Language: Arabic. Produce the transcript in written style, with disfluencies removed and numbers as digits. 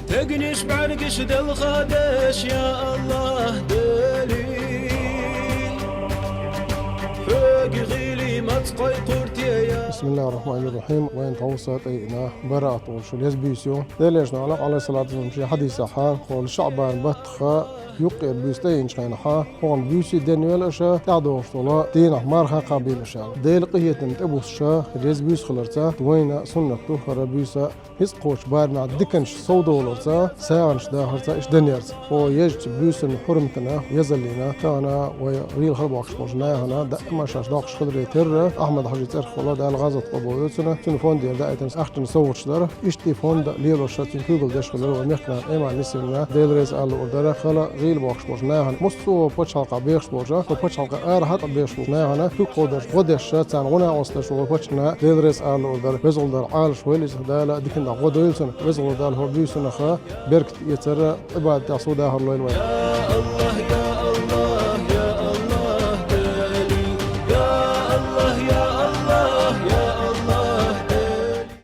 تقنش بعرقش دل خادش يا الله دليل فوق غيلي ما تقوي قرتي يا. بسم الله الرحمن الرحيم. وين توصلت اينا براءة وشو اليزبيسيو دليشنا على الصلاة والسلام حديث حال قول شعبان بطخة يقي بيستين شينها هون بيسي دانيال أشا تعدو صلاة دينا مرها قابل أشا ديل قية تبوس شا ريز بيس خلرتا وين سنة طهر بيسا هسقوش بارنا دكنش صودو لرتا ساعنش داهرتا إش دانيالز هو يجت بيسن حرمتنا يزلينا كان ويريل خرباقش بوجنا هنا دائما شاش داقش خضري تر أحمد حاجة ترخ والله دا الغازة قبويتنا تلفون ديال دائتنس أختن صوتش دار اشتيفون دا ليلو شاتين كوغل داش خلر ومخنا إيمان نسينا ديل ريز آل أردرا خلا غيل باقش بوجنا هنا مستو بوشالقا بيخش بوجا وبوشالقا أرهات بيخش بوجنا هنا في قدر غدش شاتان غنا وصلش وبوشنا ديل ريز آل أردرا بزول دار عال شويلز دالا ديكن دا غدويلسن بزول دال هو بيسنا خا بيركت يتر إباد تاسو داهر لويل وين.